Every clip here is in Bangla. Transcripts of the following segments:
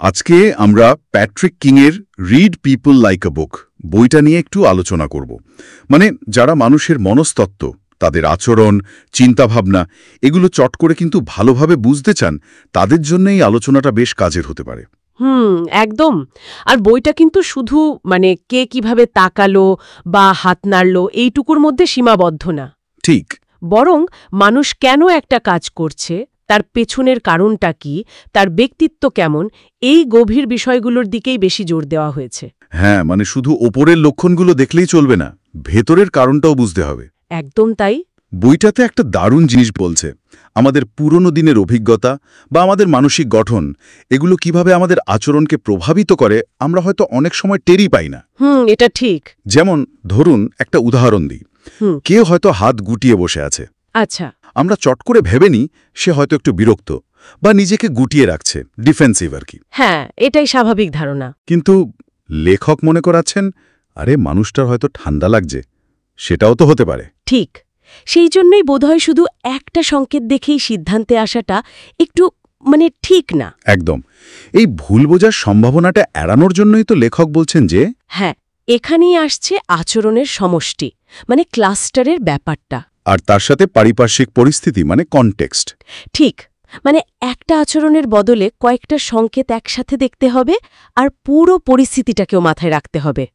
আজকে আমরা প্যাট্রিক কিংয়ের Read People Like a Book বইটা নিয়ে একটু আলোচনা করব। মানে যারা মানুষের মনস্তত্ত্ব, তাদের আচরণ, চিন্তাভাবনা এগুলো চট করে কিন্তু ভালোভাবে বুঝতে চান, তাদের জন্য এই আলোচনাটা বেশ কাজের হতে পারে। একদম। আর বইটা কিন্তু শুধু কে কিভাবে তাকালো বা হাত নাড়ল এইটুকুর মধ্যে সীমাবদ্ধ না। ঠিক। বরং মানুষ কেন একটা কাজ করছে, তার পেছনের কারণটা কি, তার ব্যক্তিত্ব কেমন, এই গভীর বিষয়গুলোর দিকেই বেশি জোর দেওয়া হয়েছে। হ্যাঁ, মানে শুধু ওপরের লক্ষণগুলো দেখলেই চলবে না, ভেতরের কারণটাও বুঝতে হবে। একদম তাই। বইটাতে একটা দারুণ জিনিস বলছে, আমাদের পুরনো দিনের অভিজ্ঞতা বা আমাদের মানসিক গঠন এগুলো কিভাবে আমাদের আচরণকে প্রভাবিত করে আমরা হয়তো অনেক সময় টেরই পাই না। এটা ঠিক। যেমন ধরুন একটা উদাহরণ দিই, কেউ হয়তো হাত গুটিয়ে বসে আছে। আচ্ছা। আমরা চট করে ভেবে নিই সে হয়তো একটু বিরক্ত বা নিজেকে গুটিয়ে রাখছে, ডিফেন্সিভ আর কি। হ্যাঁ, এটাই স্বাভাবিক ধারণা। কিন্তু লেখক মনে করাচ্ছেন, আরে মানুষটার হয়তো ঠান্ডা লাগছে, সেটাও তো হতে পারে। ঠিক। সেই জন্যই বোধহয় শুধু একটা সংকেত দেখেই সিদ্ধান্তে আসাটা একটু ঠিক না। একদম। এই ভুল বোঝার সম্ভাবনাটা এড়ানোর জন্যই তো লেখক বলছেন যে হ্যাঁ, এখানেই আসছে আচরণের সমষ্টি, ক্লাস্টারের ব্যাপারটা। আর তার সাথে পারিপার্শ্বিক পরিস্থিতি, কনটেক্সট। ঠিক। একটা আচরণের বদলে কয়েকটা সংকেত একসাথে দেখতে হবে আর পুরো পরিস্থিতিটাকেও মাথায় রাখতে হবে।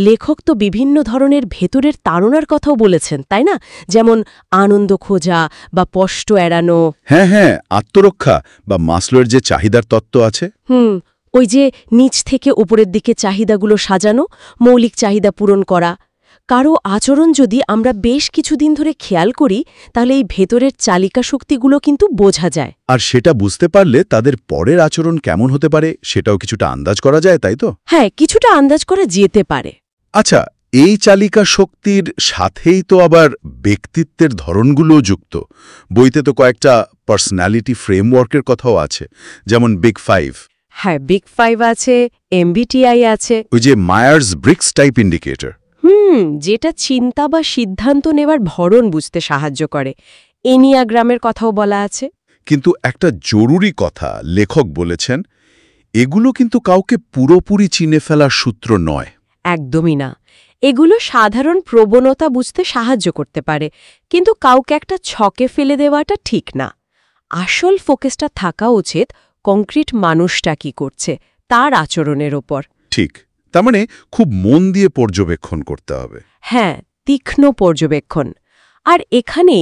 লেখক তো বিভিন্ন ধরনের ভেতরের তাড়নার কথাও বলেছেন, তাই না? যেমন আনন্দ খোঁজা বা কষ্ট এড়ানো। হ্যাঁ, আত্মরক্ষা বা মাসলোর যে চাহিদার তত্ত্ব আছে। ওই যে নিচ থেকে উপরের দিকে চাহিদাগুলো সাজানো, মৌলিক চাহিদা পূরণ করা। কারো আচরণ যদি আমরা বেশ কিছুদিন ধরে খেয়াল করি, তাহলে এই ভেতরের চালিকা শক্তিগুলো কিন্তু বোঝা যায়। আর সেটা বুঝতে পারলে তাদের পরের আচরণ কেমন হতে পারে সেটাও কিছুটা আন্দাজ করা যায়, তাই তো? হ্যাঁ, কিছুটা আন্দাজ করা যেতে পারে। আচ্ছা, এই চালিকা শক্তির সাথেই তো আবার ব্যক্তিত্বের ধরনগুলোও যুক্ত। বইতে তো কয়েকটা পার্সোনালিটি ফ্রেমওয়ার্কের কথাও আছে, যেমন বিগ ফাইভ। হ্যাঁ, বিগ ফাইভ আছে, MBTI আছে। ওই যে মায়ার্স ব্রিক্স টাইপ ইন্ডিকেটর। যেটা চিন্তা বা সিদ্ধান্ত নেওয়ার ধরন বুঝতে সাহায্য করে। এনিয়াগ্রামের কথাও বলা আছে। কিন্তু একটা জরুরি কথা লেখক বলেছেন, এগুলো কিন্তু কাউকে পুরোপুরি চিনে ফেলার সূত্র নয়। একদমই না। এগুলো সাধারণ প্রবণতা বুঝতে সাহায্য করতে পারে, কিন্তু কাউকে একটা ছকে ফেলে দেওয়াটা ঠিক না। আসল ফোকাসটা থাকা উচিত কংক্রিট মানুষটা কি করছে তার আচরণের ওপর। ঠিক। তার মানে খুব মন দিয়ে পর্যবেক্ষণ করতে হবে। হ্যাঁ, তীক্ষ্ণ পর্যবেক্ষণ। আর এখানে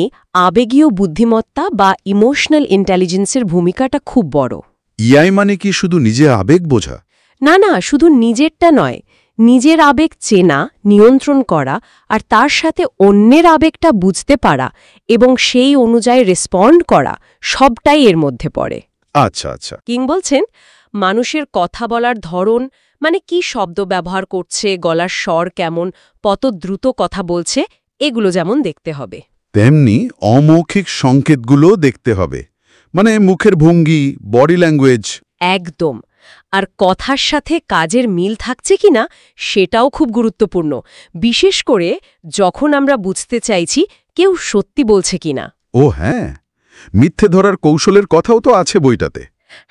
আবেগীয় বুদ্ধিমত্তা বা ইমোশনাল ইন্টেলিজেন্সের ভূমিকাটা খুব বড়। ইআই মানে কি শুধু নিজে আবেগ বোঝা? না, শুধু নিজেরটা নয়, নিজের আবেগ চেনা, নিয়ন্ত্রণ করা আর তার সাথে অন্যের আবেগটা বুঝতে পারা এবং সেই অনুযায়ী রেসপন্ড করা, সবটাই এর মধ্যে পড়ে। আচ্ছা। কিং বলছেন, মানুষের কথা বলার ধরন, কি শব্দ ব্যবহার করছে, গলার স্বর কেমন, কত দ্রুত কথা বলছে, এগুলো যেমন দেখতে হবে, তেমনি অমৌখিক সংকেতগুলো দেখতে হবে। মুখের ভঙ্গি, বডি ল্যাঙ্গুয়েজ। একদম। আর কথার সাথে কাজের মিল থাকছে কিনা সেটাও খুব গুরুত্বপূর্ণ, বিশেষ করে যখন আমরা বুঝতে চাইছি কেউ সত্যি বলছে কিনা। ও হ্যাঁ, মিথ্যে ধরার কৌশলের কথাও তো আছে বইটাতে।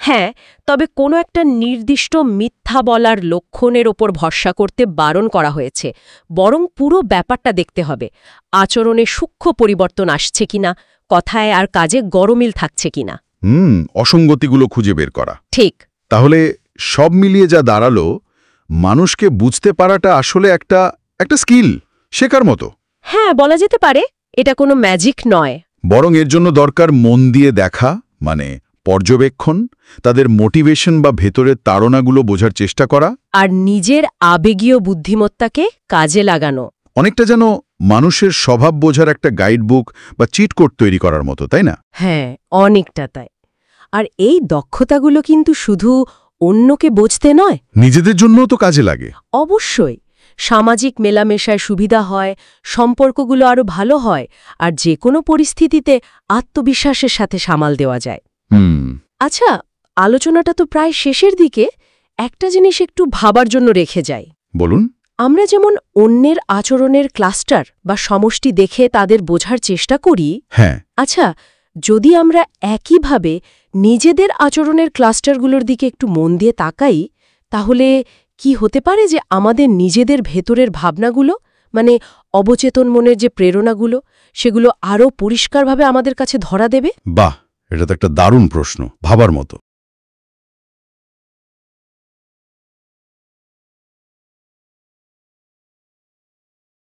হ্যাঁ, তবে কোনো একটা নির্দিষ্ট মিথ্যা বলার লক্ষণের ওপর ভরসা করতে বারণ করা হয়েছে, বরং পুরো ব্যাপারটা দেখতে হবে। আচরণে সূক্ষ্ম পরিবর্তন আসছে কিনা, কথায় আর কাজে গরমিল থাকছে কিনা। অসঙ্গতিগুলো খুঁজে বের করা। ঠিক। তাহলে সব মিলিয়ে যা দাঁড়ালো, মানুষকে বুঝতে পারাটা আসলে একটা স্কিল, শেখার মতো। হ্যাঁ, বলা যেতে পারে এটা কোনো ম্যাজিক নয়, বরং এর জন্য দরকার মন দিয়ে দেখা, পর্যবেক্ষণ, তাদের মোটিভেশন বা ভেতরের তাড়নাগুলো বোঝার চেষ্টা করা, আর নিজের আবেগীয় বুদ্ধিমত্তাকে কাজে লাগানো। অনেকটা যেন মানুষের স্বভাব বোঝার একটা গাইডবুক বা চিটকোড তৈরি করার মতো, তাই না? হ্যাঁ, অনেকটা তাই। আর এই দক্ষতাগুলো কিন্তু শুধু অন্যকে বুঝতে নয়, নিজেদের জন্যও তো কাজে লাগে। অবশ্যই। সামাজিক মেলামেশায় সুবিধা হয়, সম্পর্কগুলো আরও ভালো হয়, আর যে কোনো পরিস্থিতিতে আত্মবিশ্বাসের সাথে সামাল দেওয়া যায়। আচ্ছা, আলোচনাটা তো প্রায় শেষের দিকে, একটা জিনিস একটু ভাবার জন্য রেখে যাই। বলুন। আমরা যেমন অন্যের আচরণের ক্লাস্টার বা সমষ্টি দেখে তাদের বোঝার চেষ্টা করি, হ্যাঁ, আচ্ছা, যদি আমরা একইভাবে নিজেদের আচরণের ক্লাস্টারগুলোর দিকে একটু মন দিয়ে তাকাই, তাহলে কি হতে পারে যে আমাদের নিজেদের ভেতরের ভাবনাগুলো, মানে অবচেতন মনের যে প্রেরণাগুলো, সেগুলো আরও পরিষ্কারভাবে আমাদের কাছে ধরা দেবে? বাহ, এটা তো একটা দারুণ প্রশ্ন, ভাবার মতো।